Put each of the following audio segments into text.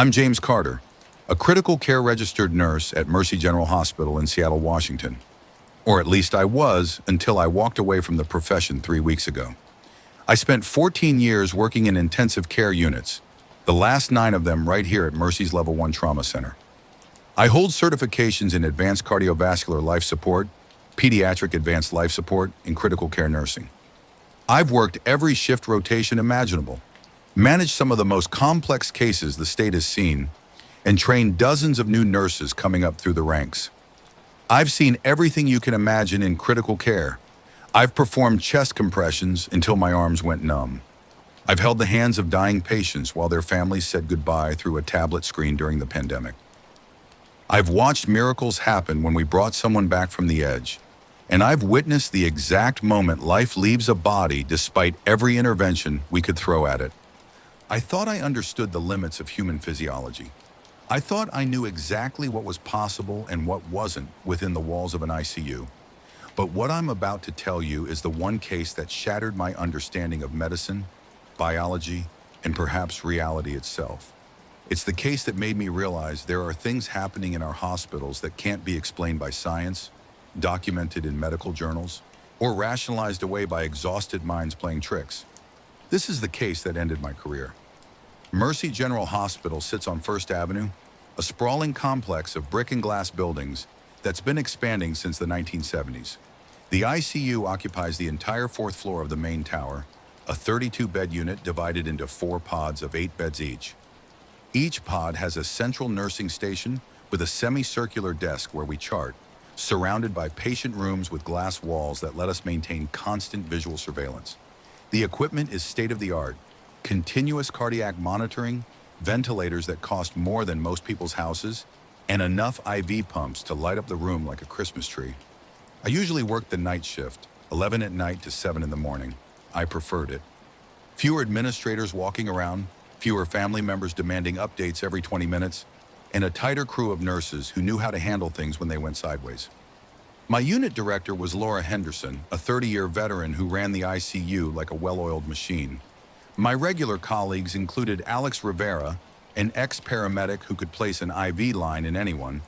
I'm James Carter, a critical care registered nurse at Mercy General Hospital in Seattle, Washington. Or at least I was until I walked away from the profession 3 weeks ago. I spent 14 years working in intensive care units, the last 9 of them right here at Mercy's Level 1 Trauma Center. I hold certifications in advanced cardiovascular life support, pediatric advanced life support, and critical care nursing. I've worked every shift rotation imaginable, managed some of the most complex cases the state has seen, and trained dozens of new nurses coming up through the ranks. I've seen everything you can imagine in critical care. I've performed chest compressions until my arms went numb. I've held the hands of dying patients while their families said goodbye through a tablet screen during the pandemic. I've watched miracles happen when we brought someone back from the edge, and I've witnessed the exact moment life leaves a body despite every intervention we could throw at it. I thought I understood the limits of human physiology. I thought I knew exactly what was possible and what wasn't within the walls of an ICU. But what I'm about to tell you is the one case that shattered my understanding of medicine, biology, and perhaps reality itself. It's the case that made me realize there are things happening in our hospitals that can't be explained by science, documented in medical journals, or rationalized away by exhausted minds playing tricks. This is the case that ended my career. Mercy General Hospital sits on First Avenue, a sprawling complex of brick and glass buildings that's been expanding since the 1970s. The ICU occupies the entire 4th floor of the main tower, a 32-bed unit divided into 4 pods of 8 beds each. Each pod has a central nursing station with a semicircular desk where we chart, surrounded by patient rooms with glass walls that let us maintain constant visual surveillance. The equipment is state-of-the-art, continuous cardiac monitoring, ventilators that cost more than most people's houses, and enough IV pumps to light up the room like a Christmas tree. I usually worked the night shift, 11 at night to 7 in the morning. I preferred it. Fewer administrators walking around, fewer family members demanding updates every 20 minutes, and a tighter crew of nurses who knew how to handle things when they went sideways. My unit director was Laura Henderson, a 30-year veteran who ran the ICU like a well-oiled machine. My regular colleagues included Alex Rivera, an ex-paramedic who could place an IV line in anyone,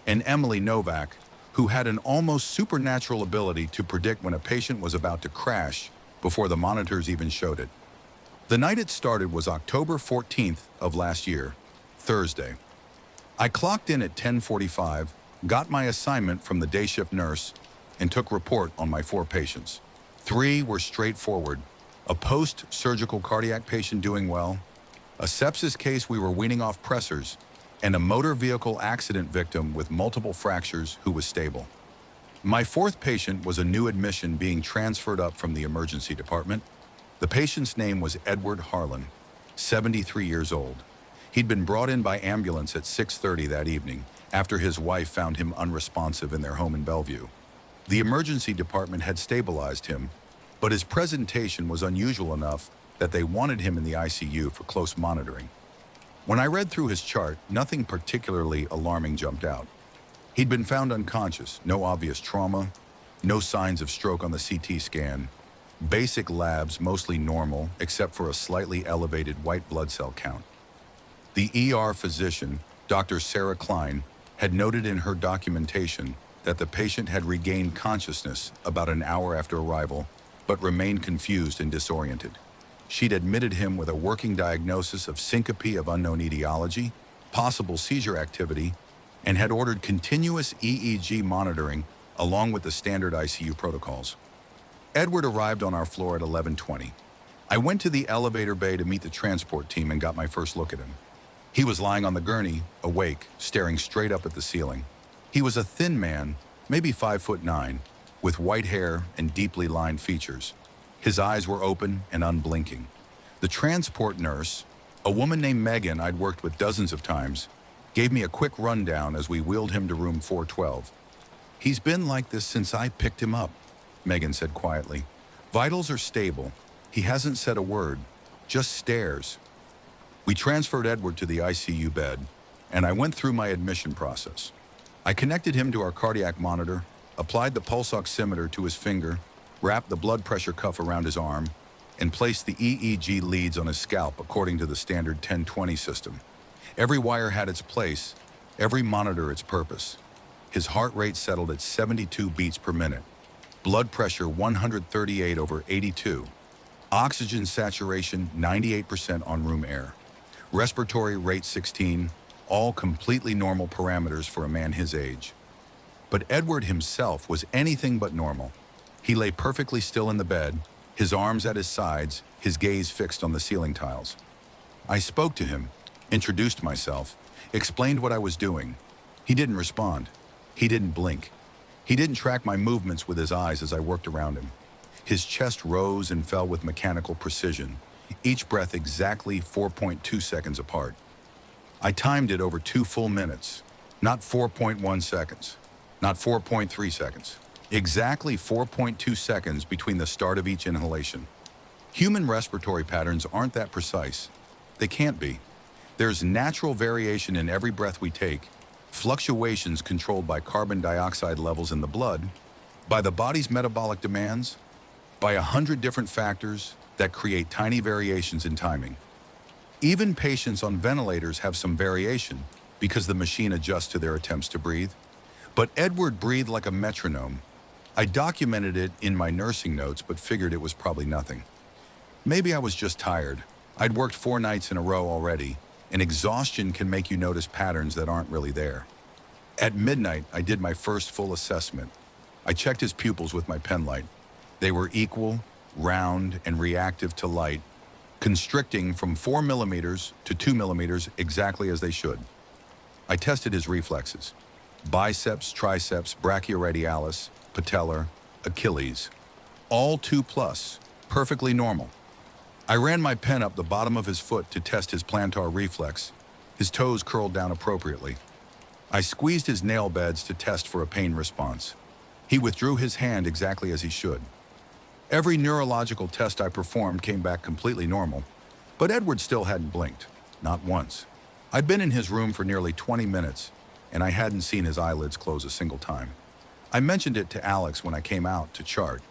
and Emily Novak, who had an almost supernatural ability to predict when a patient was about to crash before the monitors even showed it. The night it started was October 14th of last year, Thursday. I clocked in at 10:45, got my assignment from the day shift nurse, and took report on my 4 patients. 3 were straightforward: a post-surgical cardiac patient doing well, a sepsis case we were weaning off pressors, and a motor vehicle accident victim with multiple fractures who was stable. My 4th patient was a new admission being transferred up from the emergency department. The patient's name was Edward Harlan, 73 years old. He'd been brought in by ambulance at 6:30 that evening after his wife found him unresponsive in their home in Bellevue. The emergency department had stabilized him, but his presentation was unusual enough that they wanted him in the ICU for close monitoring. When I read through his chart, nothing particularly alarming jumped out. He'd been found unconscious, no obvious trauma, no signs of stroke on the CT scan, basic labs mostly normal except for a slightly elevated white blood cell count. The ER physician, Dr. Sarah Klein, had noted in her documentation that the patient had regained consciousness about an hour after arrival, but remained confused and disoriented. She'd admitted him with a working diagnosis of syncope of unknown etiology, possible seizure activity, and had ordered continuous EEG monitoring along with the standard ICU protocols. Edward arrived on our floor at 11:20. I went to the elevator bay to meet the transport team and got my first look at him. He was lying on the gurney, awake, staring straight up at the ceiling. He was a thin man, maybe 5'9", with white hair and deeply lined features. His eyes were open and unblinking. The transport nurse, a woman named Megan I'd worked with dozens of times, gave me a quick rundown as we wheeled him to room 412. "He's been like this since I picked him up," Megan said quietly. "Vitals are stable. He hasn't said a word, just stares." We transferred Edward to the ICU bed, and I went through my admission process. I connected him to our cardiac monitor, applied the pulse oximeter to his finger, wrapped the blood pressure cuff around his arm, and placed the EEG leads on his scalp according to the standard 1020 system. Every wire had its place, every monitor its purpose. His heart rate settled at 72 beats per minute, blood pressure 138 over 82, oxygen saturation 98% on room air, respiratory rate 16, all completely normal parameters for a man his age. But Edward himself was anything but normal. He lay perfectly still in the bed, his arms at his sides, his gaze fixed on the ceiling tiles. I spoke to him, introduced myself, explained what I was doing. He didn't respond. He didn't blink. He didn't track my movements with his eyes as I worked around him. His chest rose and fell with mechanical precision, each breath exactly 4.2 seconds apart. I timed it over 2 full minutes, not 4.1 seconds, not 4.3 seconds. Exactly 4.2 seconds between the start of each inhalation. Human respiratory patterns aren't that precise. They can't be. There's natural variation in every breath we take, fluctuations controlled by carbon dioxide levels in the blood, by the body's metabolic demands, by 100 different factors that create tiny variations in timing. Even patients on ventilators have some variation because the machine adjusts to their attempts to breathe. But Edward breathed like a metronome. I documented it in my nursing notes, but figured it was probably nothing. Maybe I was just tired. I'd worked 4 nights in a row already, and exhaustion can make you notice patterns that aren't really there. At midnight, I did my first full assessment. I checked his pupils with my pen light. They were equal, round, and reactive to light, constricting from 4 millimeters to 2 millimeters exactly as they should. I tested his reflexes. Biceps, triceps, brachioradialis, patellar, Achilles. All 2+, perfectly normal. I ran my pen up the bottom of his foot to test his plantar reflex. His toes curled down appropriately. I squeezed his nail beds to test for a pain response. He withdrew his hand exactly as he should. Every neurological test I performed came back completely normal, but Edward still hadn't blinked, not once. I'd been in his room for nearly 20 minutes, and I hadn't seen his eyelids close a single time. I mentioned it to Alex when I came out to chart.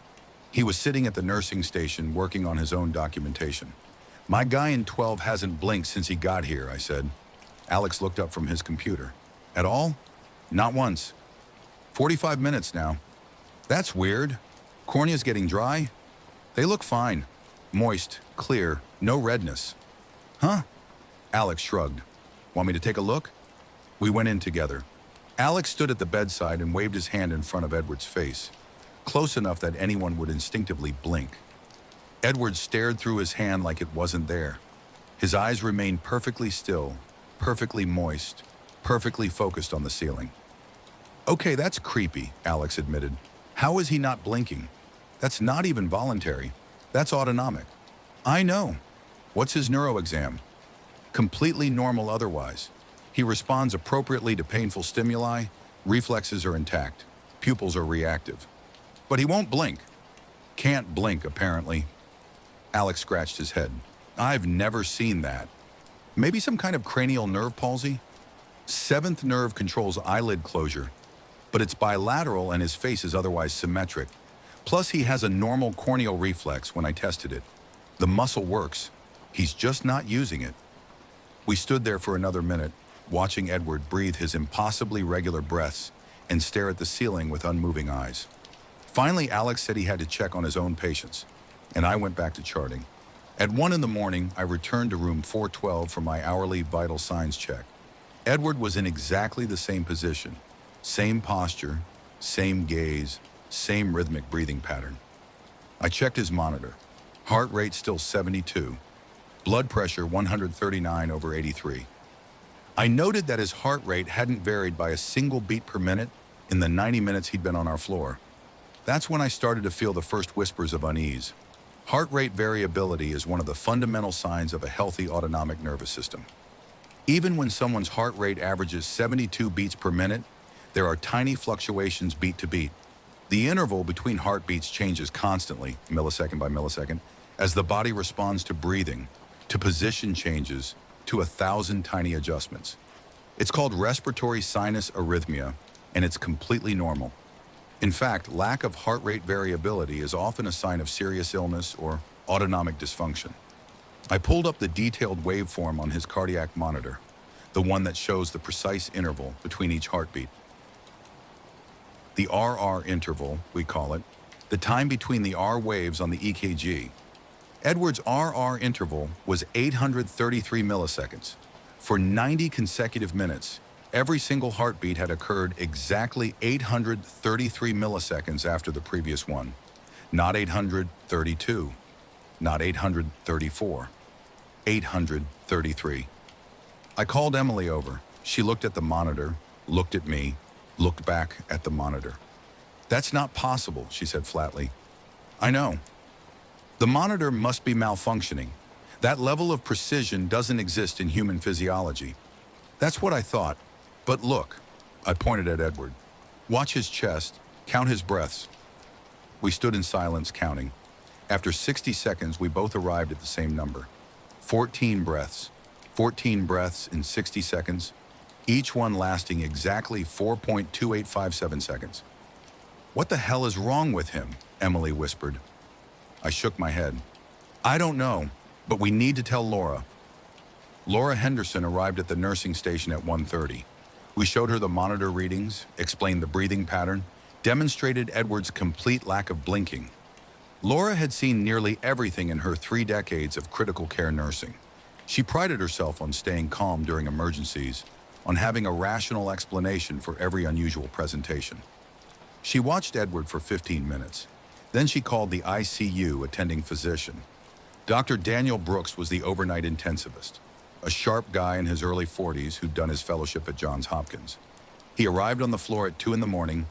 He was sitting at the nursing station working on his own documentation. "My guy in 12 hasn't blinked since he got here," I said. Alex looked up from his computer. "At all?" "Not once." 45 minutes now. "That's weird. Cornea's getting dry?" "They look fine. Moist, clear, no redness." "Huh?" Alex shrugged. "Want me to take a look?" We went in together. Alex stood at the bedside and waved his hand in front of Edward's face, close enough that anyone would instinctively blink. Edward stared through his hand like it wasn't there. His eyes remained perfectly still, perfectly moist, perfectly focused on the ceiling. "Okay, that's creepy," Alex admitted. "How is he not blinking? That's not even voluntary. That's autonomic." "I know. What's his neuro exam?" "Completely normal otherwise. He responds appropriately to painful stimuli, reflexes are intact, pupils are reactive. But he won't blink." "Can't blink, apparently." Alex scratched his head. "I've never seen that. Maybe some kind of cranial nerve palsy?" "Seventh nerve controls eyelid closure, but it's bilateral and his face is otherwise symmetric. Plus he has a normal corneal reflex when I tested it. The muscle works. He's just not using it." We stood there for another minute, watching Edward breathe his impossibly regular breaths and stare at the ceiling with unmoving eyes. Finally, Alex said he had to check on his own patients, and I went back to charting. At 1 in the morning, I returned to room 412 for my hourly vital signs check. Edward was in exactly the same position, same posture, same gaze, same rhythmic breathing pattern. I checked his monitor. Heart rate still 72. Blood pressure 139 over 83. I noted that his heart rate hadn't varied by a single beat per minute in the 90 minutes he'd been on our floor. That's when I started to feel the first whispers of unease. Heart rate variability is one of the fundamental signs of a healthy autonomic nervous system. Even when someone's heart rate averages 72 beats per minute, there are tiny fluctuations beat to beat. The interval between heartbeats changes constantly, millisecond by millisecond, as the body responds to breathing, to position changes, to 1,000 tiny adjustments. It's called respiratory sinus arrhythmia, and it's completely normal. In fact, lack of heart rate variability is often a sign of serious illness or autonomic dysfunction. I pulled up the detailed waveform on his cardiac monitor. the one that shows the precise interval between each heartbeat. The RR interval, we call it, the time between the R waves on the EKG. Edward's RR interval was 833 milliseconds. For 90 consecutive minutes, every single heartbeat had occurred exactly 833 milliseconds after the previous one. Not 832, not 834, 833. I called Emily over. She looked at the monitor, looked at me, looked back at the monitor. "That's not possible," she said flatly. "I know. The monitor must be malfunctioning. That level of precision doesn't exist in human physiology." "That's what I thought. But look," I pointed at Edward. "Watch his chest, count his breaths." We stood in silence counting. After 60 seconds, we both arrived at the same number. 14 breaths. 14 breaths in 60 seconds, each one lasting exactly 4.2857 seconds. "What the hell is wrong with him?" Emily whispered. I shook my head. "I don't know, but we need to tell Laura." Laura Henderson arrived at the nursing station at 1:30. We showed her the monitor readings, explained the breathing pattern, demonstrated Edward's complete lack of blinking. Laura had seen nearly everything in her 3 decades of critical care nursing. She prided herself on staying calm during emergencies, on having a rational explanation for every unusual presentation. She watched Edward for 15 minutes. Then she called the ICU attending physician. Dr. Daniel Brooks was the overnight intensivist, a sharp guy in his early 40s who'd done his fellowship at Johns Hopkins. He arrived on the floor at 2 in the morning,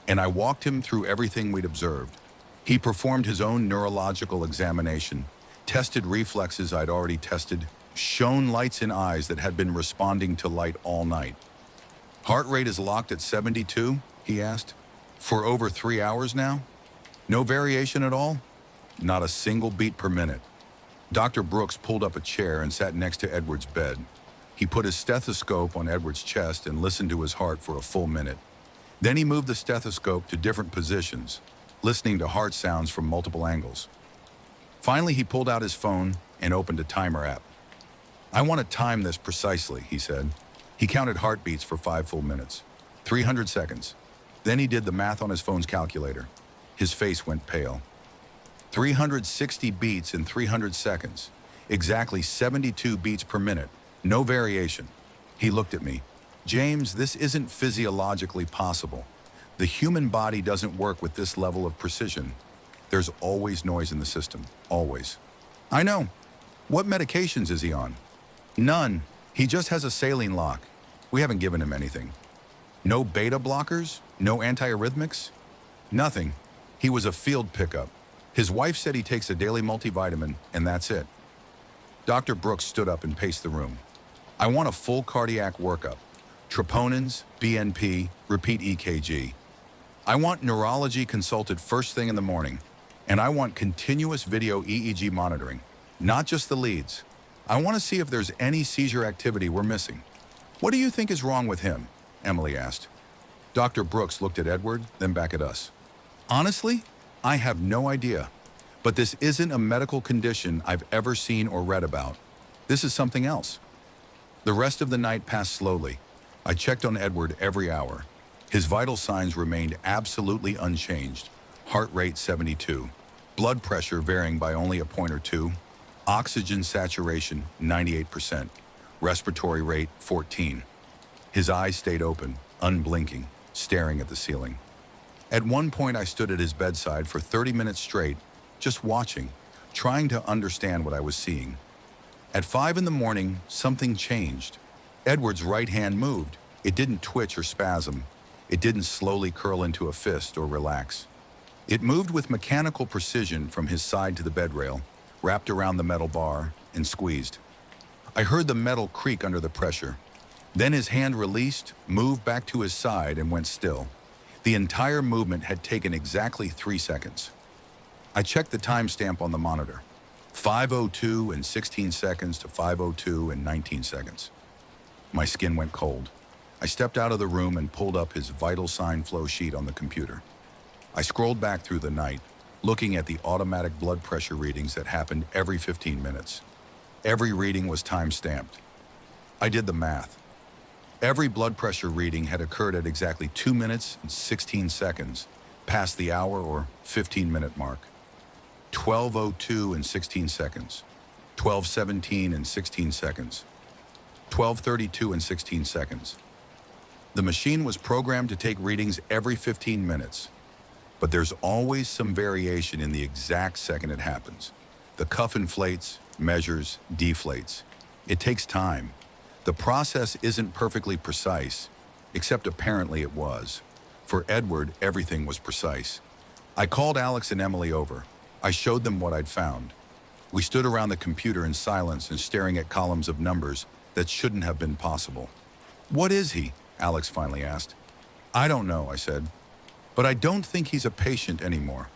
and I walked him through everything we'd observed. He performed his own neurological examination, tested reflexes I'd already tested, shone lights in eyes that had been responding to light all night. "Heart rate is locked at 72, he asked. "For over 3 hours now? No variation at all?" "Not a single beat per minute." Dr. Brooks pulled up a chair and sat next to Edward's bed. He put his stethoscope on Edward's chest and listened to his heart for a full minute. Then he moved the stethoscope to different positions, listening to heart sounds from multiple angles. Finally, he pulled out his phone and opened a timer app. "I want to time this precisely," he said. He counted heartbeats for 5 full minutes. 300 seconds. Then he did the math on his phone's calculator. His face went pale. 360 beats in 300 seconds. Exactly 72 beats per minute. No variation. He looked at me. "James, this isn't physiologically possible. The human body doesn't work with this level of precision. There's always noise in the system. Always." "I know. What medications is he on?" "None. He just has a saline lock. We haven't given him anything." "No beta blockers? No antiarrhythmics?" "Nothing. He was a field pickup. His wife said he takes a daily multivitamin, and that's it." Dr. Brooks stood up and paced the room. "I want a full cardiac workup. Troponins, BNP, repeat EKG. I want neurology consulted first thing in the morning, and I want continuous video EEG monitoring, not just the leads. I want to see if there's any seizure activity we're missing." "What do you think is wrong with him?" Emily asked. Dr. Brooks looked at Edward, then back at us. "Honestly, I have no idea. But this isn't a medical condition I've ever seen or read about. This is something else." The rest of the night passed slowly. I checked on Edward every hour. His vital signs remained absolutely unchanged. Heart rate 72. Blood pressure varying by only a point or two. Oxygen saturation 98%. Respiratory rate 14. His eyes stayed open, unblinking, staring at the ceiling. At one point, I stood at his bedside for 30 minutes straight, just watching, trying to understand what I was seeing. At 5 in the morning, something changed. Edward's right hand moved. It didn't twitch or spasm. It didn't slowly curl into a fist or relax. It moved with mechanical precision from his side to the bed rail, wrapped around the metal bar, and squeezed. I heard the metal creak under the pressure. Then his hand released, moved back to his side, and went still. The entire movement had taken exactly 3 seconds. I checked the timestamp on the monitor. 5:02 and 16 seconds to 5:02 and 19 seconds. My skin went cold. I stepped out of the room and pulled up his vital sign flow sheet on the computer. I scrolled back through the night, looking at the automatic blood pressure readings that happened every 15 minutes. Every reading was time-stamped. I did the math. Every blood pressure reading had occurred at exactly 2 minutes and 16 seconds, past the hour or 15-minute mark. 12:02 and 16 seconds. 12:17 and 16 seconds. 12:32 and 16 seconds. The machine was programmed to take readings every 15 minutes. But there's always some variation in the exact second it happens. The cuff inflates, measures, deflates. It takes time. The process isn't perfectly precise, except apparently it was. For Edward, everything was precise. I called Alex and Emily over. I showed them what I'd found. We stood around the computer in silence and staring at columns of numbers that shouldn't have been possible. "What is he?" Alex finally asked. "I don't know," I said. "But I don't think he's a patient anymore."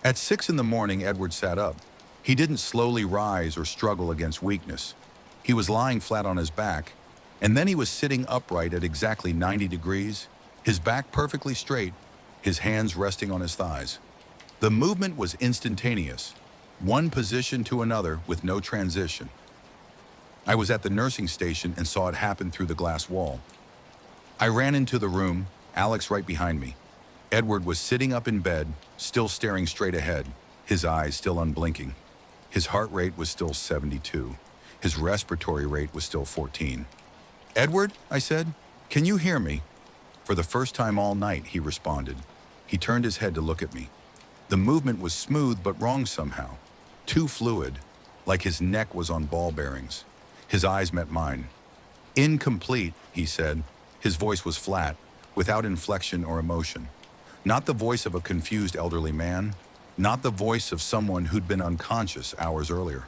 At 6 in the morning, Edward sat up. He didn't slowly rise or struggle against weakness. He was lying flat on his back, and then he was sitting upright at exactly 90 degrees, his back perfectly straight, his hands resting on his thighs. The movement was instantaneous, one position to another with no transition. I was at the nursing station and saw it happen through the glass wall. I ran into the room, Alex right behind me. Edward was sitting up in bed, still staring straight ahead, his eyes still unblinking. His heart rate was still 72. His respiratory rate was still 14. "Edward," I said, "can you hear me?" For the first time all night, he responded. He turned his head to look at me. The movement was smooth but wrong somehow. Too fluid, like his neck was on ball bearings. His eyes met mine. "Incomplete," he said. His voice was flat, without inflection or emotion. Not the voice of a confused elderly man, not the voice of someone who'd been unconscious hours earlier.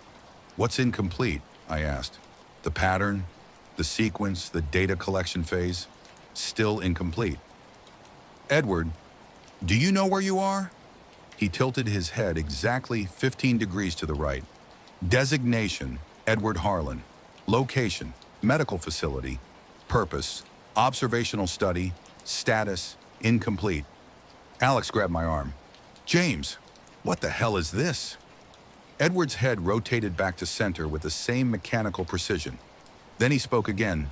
"What's incomplete?" I asked. "The pattern, the sequence, the data collection phase, still incomplete." "Edward, do you know where you are?" He tilted his head exactly 15 degrees to the right. "Designation, Edward Harlan. Location, medical facility. Purpose, observational study. Status, incomplete." Alex grabbed my arm. "James, what the hell is this?" Edward's head rotated back to center with the same mechanical precision. Then he spoke again,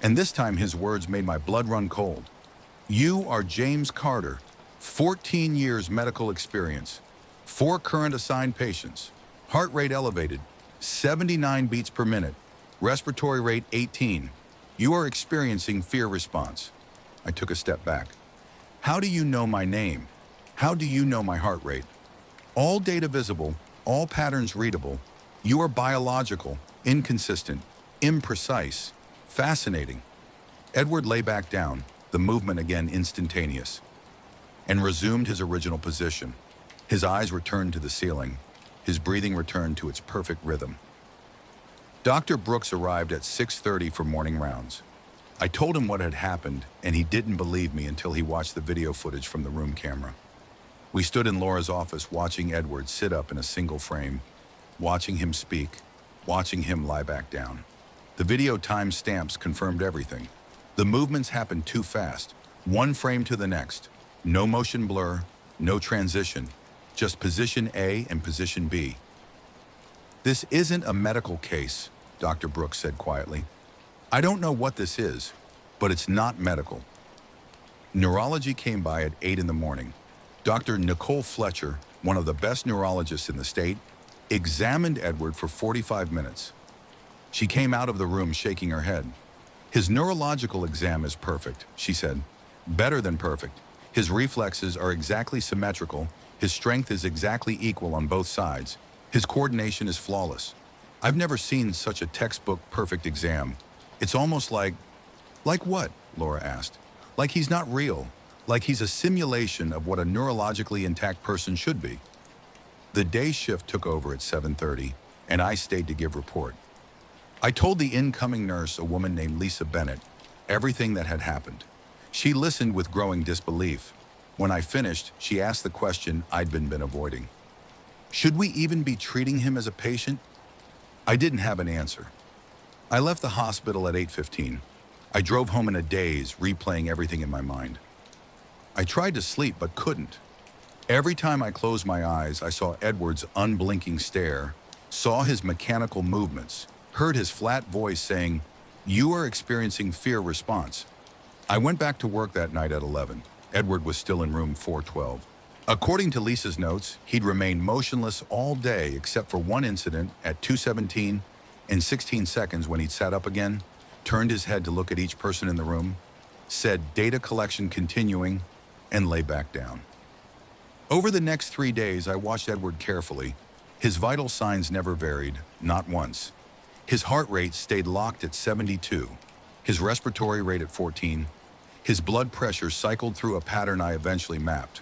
and this time his words made my blood run cold. "You are James Carter, 14 years medical experience, 4 current assigned patients, heart rate elevated, 79 beats per minute, respiratory rate 18. You are experiencing fear response." I took a step back. "How do you know my name? How do you know my heart rate? All data visible, all patterns readable. You are biological, inconsistent, imprecise, fascinating." Edward lay back down, the movement again instantaneous, and resumed his original position. His eyes returned to the ceiling. His breathing returned to its perfect rhythm. Dr. Brooks arrived at 6:30 for morning rounds. I told him what had happened, and he didn't believe me until he watched the video footage from the room camera. We stood in Laura's office watching Edward sit up in a single frame, watching him speak, watching him lie back down. The video time stamps confirmed everything. The movements happened too fast, one frame to the next. No motion blur, no transition, just position A and position B. "This isn't a medical case," Dr. Brooks said quietly. "I don't know what this is, but it's not medical." Neurology came by at 8 in the morning. Dr. Nicole Fletcher, one of the best neurologists in the state, examined Edward for 45 minutes. She came out of the room shaking her head. "His neurological exam is perfect," she said. "Better than perfect. His reflexes are exactly symmetrical. His strength is exactly equal on both sides. His coordination is flawless. I've never seen such a textbook perfect exam. It's almost like..." "Like what?" Laura asked. "Like he's not real. Like he's a simulation of what a neurologically intact person should be." The day shift took over at 7:30, and I stayed to give report. I told the incoming nurse, a woman named Lisa Bennett, everything that had happened. She listened with growing disbelief. When I finished, she asked the question I'd been avoiding. Should we even be treating him as a patient? I didn't have an answer. I left the hospital at 8:15. I drove home in a daze, replaying everything in my mind. I tried to sleep but couldn't. Every time I closed my eyes, I saw Edward's unblinking stare, saw his mechanical movements, heard his flat voice saying, You are experiencing fear response. I went back to work that night at 11. Edward was still in room 412. According to Lisa's notes, he'd remained motionless all day except for one incident at 2:17 and 16 seconds when he'd sat up again, turned his head to look at each person in the room, said data collection continuing, and lay back down. Over the next 3 days, I watched Edward carefully. His vital signs never varied, not once. His heart rate stayed locked at 72, his respiratory rate at 14. His blood pressure cycled through a pattern I eventually mapped.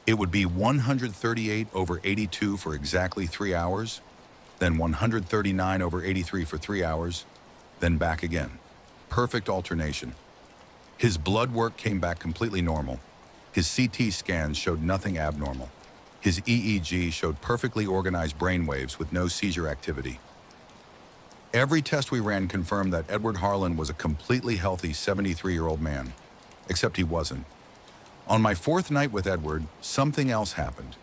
It would be 138/82 for exactly 3 hours, then 139/83 for 3 hours, then back again. Perfect alternation. His blood work came back completely normal. His CT scans showed nothing abnormal. His EEG showed perfectly organized brain waves with no seizure activity. Every test we ran confirmed that Edward Harlan was a completely healthy 73-year-old man, except he wasn't. On my fourth night with Edward, something else happened.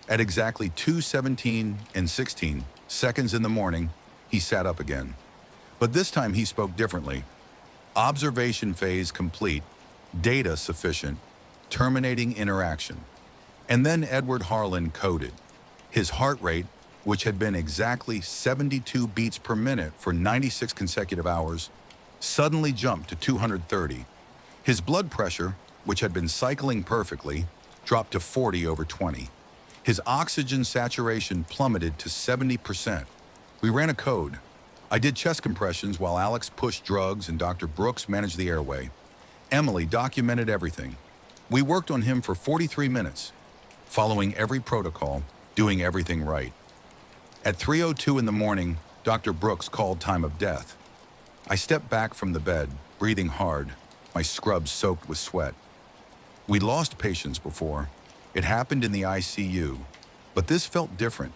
At exactly 2:17 and 16 seconds in the morning, he sat up again. But this time he spoke differently. Observation phase complete, data sufficient, terminating interaction. And then Edward Harlan coded. His heart rate, which had been exactly 72 beats per minute for 96 consecutive hours, suddenly jumped to 230. His blood pressure, which had been cycling perfectly, dropped to 40/20. His oxygen saturation plummeted to 70%. We ran a code. I did chest compressions while Alex pushed drugs and Dr. Brooks managed the airway. Emily documented everything. We worked on him for 43 minutes, following every protocol, doing everything right. At 3:02 in the morning, Dr. Brooks called time of death. I stepped back from the bed, breathing hard, my scrubs soaked with sweat. We'd lost patients before. It happened in the ICU. But this felt different.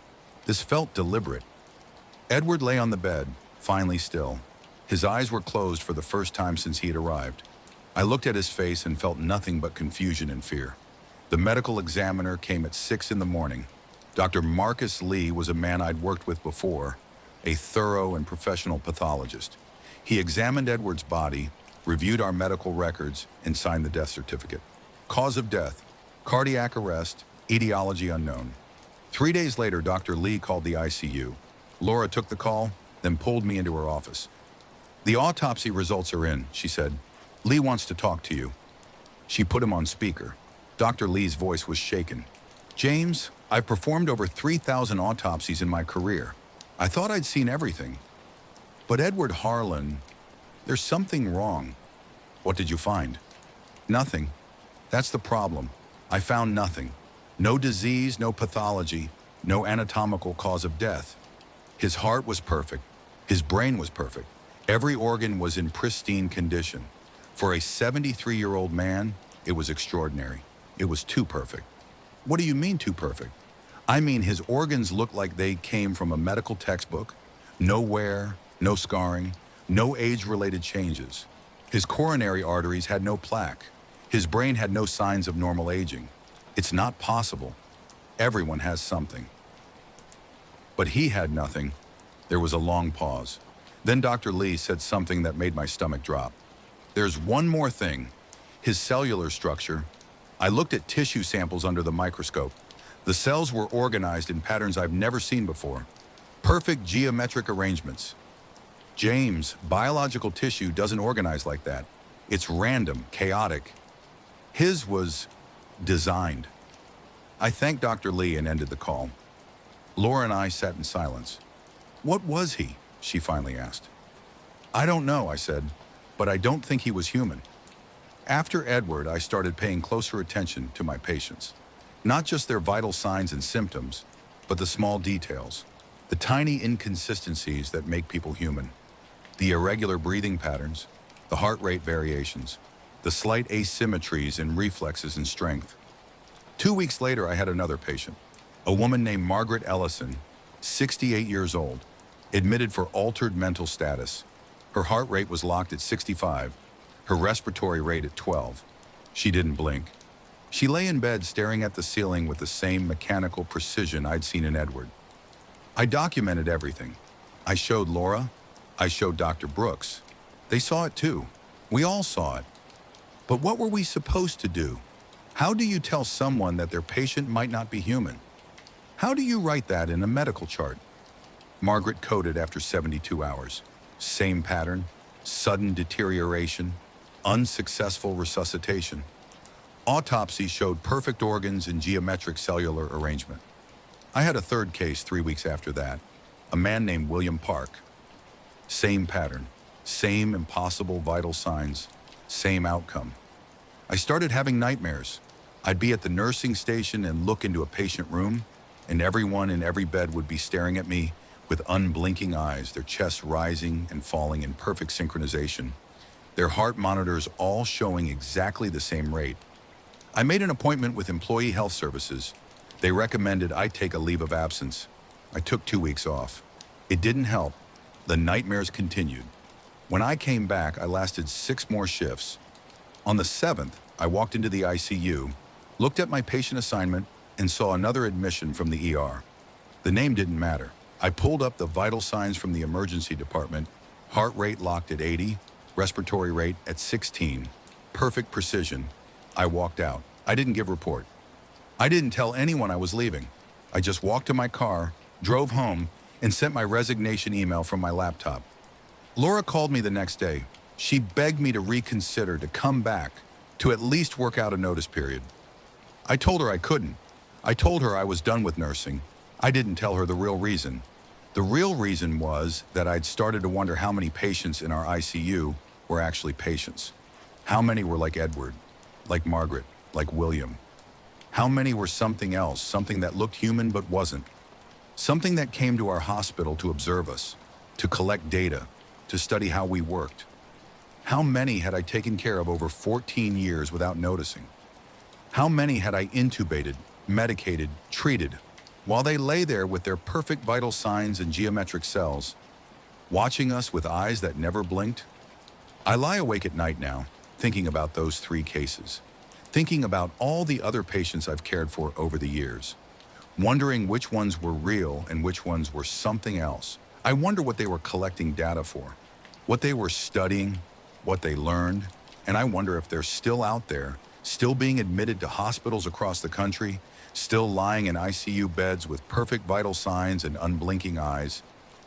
This felt deliberate. Edward lay on the bed, finally still. His eyes were closed for the first time since he had arrived. I looked at his face and felt nothing but confusion and fear. The medical examiner came at 6 in the morning. Dr. Marcus Lee was a man I'd worked with before, a thorough and professional pathologist. He examined Edward's body, reviewed our medical records, and signed the death certificate. Cause of death, cardiac arrest, etiology unknown. 3 days later, Dr. Lee called the ICU. Laura took the call, then pulled me into her office. "The autopsy results are in," she said. "Lee wants to talk to you." She put him on speaker. Dr. Lee's voice was shaken. "James, I've performed over 3,000 autopsies in my career. I thought I'd seen everything. But Edward Harlan, there's something wrong." "What did you find?" "Nothing. That's the problem. I found nothing. No disease, no pathology, no anatomical cause of death. His heart was perfect. His brain was perfect. Every organ was in pristine condition. For a 73-year-old man, it was extraordinary. It was too perfect." "What do you mean too perfect?" "I mean his organs looked like they came from a medical textbook. No wear, no scarring, no age-related changes. His coronary arteries had no plaque. His brain had no signs of normal aging. It's not possible. Everyone has something." But he had nothing. There was a long pause. Then Dr. Lee said something that made my stomach drop. "There's one more thing. His cellular structure. I looked at tissue samples under the microscope. The cells were organized in patterns I've never seen before. Perfect geometric arrangements. James, biological tissue doesn't organize like that. It's random, chaotic. His was designed." I thanked Dr. Lee and ended the call. Laura and I sat in silence. "What was he?" she finally asked. "I don't know," I said, "but I don't think he was human." After Edward, I started paying closer attention to my patients. Not just their vital signs and symptoms, but the small details, the tiny inconsistencies that make people human. The irregular breathing patterns, the heart rate variations, the slight asymmetries in reflexes and strength. 2 weeks later, I had another patient, a woman named Margaret Ellison, 68 years old, admitted for altered mental status. Her heart rate was locked at 65, her respiratory rate at 12. She didn't blink. She lay in bed staring at the ceiling with the same mechanical precision I'd seen in Edward. I documented everything. I showed Laura. I showed Dr. Brooks. They saw it too. We all saw it. But what were we supposed to do? How do you tell someone that their patient might not be human? How do you write that in a medical chart? Margaret coded after 72 hours. Same pattern, sudden deterioration, unsuccessful resuscitation. Autopsy showed perfect organs and geometric cellular arrangement. I had a third case 3 weeks after that, a man named William Park. Same pattern, same impossible vital signs, same outcome. I started having nightmares. I'd be at the nursing station and look into a patient room, and everyone in every bed would be staring at me with unblinking eyes, their chests rising and falling in perfect synchronization, their heart monitors all showing exactly the same rate. I made an appointment with Employee Health Services. They recommended I take a leave of absence. I took 2 weeks off. It didn't help. The nightmares continued. When I came back, I lasted 6 more shifts. On the 7th, I walked into the ICU, looked at my patient assignment, and saw another admission from the ER. The name didn't matter. I pulled up the vital signs from the emergency department, heart rate locked at 80, respiratory rate at 16, perfect precision. I walked out. I didn't give report. I didn't tell anyone I was leaving. I just walked to my car, drove home, and sent my resignation email from my laptop. Laura called me the next day. She begged me to reconsider, to come back, to at least work out a notice period. I told her I couldn't. I told her I was done with nursing. I didn't tell her the real reason. The real reason was that I'd started to wonder how many patients in our ICU were actually patients. How many were like Edward, like Margaret, like William? How many were something else, something that looked human but wasn't? Something that came to our hospital to observe us, to collect data, to study how we worked. How many had I taken care of over 14 years without noticing? How many had I intubated, medicated, treated, while they lay there with their perfect vital signs and geometric cells, watching us with eyes that never blinked? I lie awake at night now, thinking about those 3 cases, thinking about all the other patients I've cared for over the years, wondering which ones were real and which ones were something else. I wonder what they were collecting data for, what they were studying, what they learned, and I wonder if they're still out there, still being admitted to hospitals across the country, still lying in ICU beds with perfect vital signs and unblinking eyes,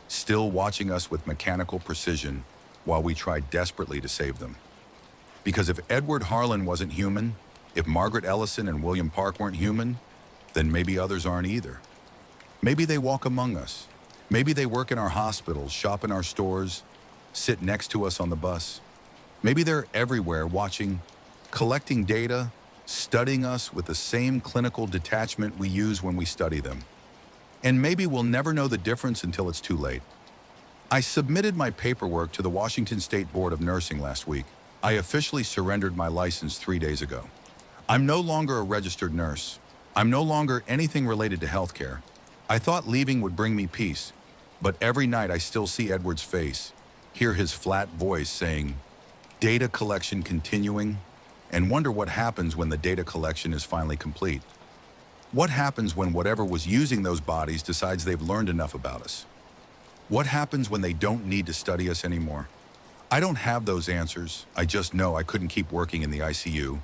still watching us with mechanical precision while we try desperately to save them. Because if Edward Harlan wasn't human, if Margaret Ellison and William Park weren't human, then maybe others aren't either. Maybe they walk among us. Maybe they work in our hospitals, shop in our stores, sit next to us on the bus. Maybe they're everywhere watching, collecting data, studying us with the same clinical detachment we use when we study them. And maybe we'll never know the difference until it's too late. I submitted my paperwork to the Washington State Board of Nursing last week. I officially surrendered my license 3 days ago. I'm no longer a registered nurse. I'm no longer anything related to healthcare. I thought leaving would bring me peace, but every night I still see Edward's face, hear his flat voice saying, "Data collection continuing," and wonder what happens when the data collection is finally complete. What happens when whatever was using those bodies decides they've learned enough about us? What happens when they don't need to study us anymore? I don't have those answers. I just know I couldn't keep working in the ICU,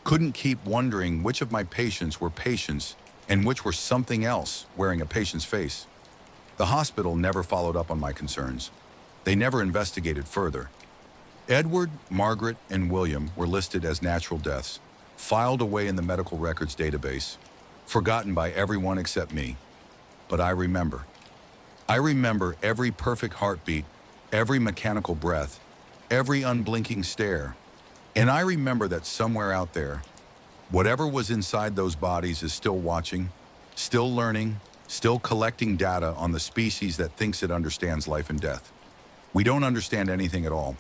couldn't keep wondering which of my patients were patients and which were something else wearing a patient's face. The hospital never followed up on my concerns. They never investigated further. Edward, Margaret, and William were listed as natural deaths, filed away in the medical records database, forgotten by everyone except me. But I remember. I remember every perfect heartbeat, every mechanical breath, every unblinking stare. And I remember that somewhere out there, whatever was inside those bodies is still watching, still learning, still collecting data on the species that thinks it understands life and death. We don't understand anything at all.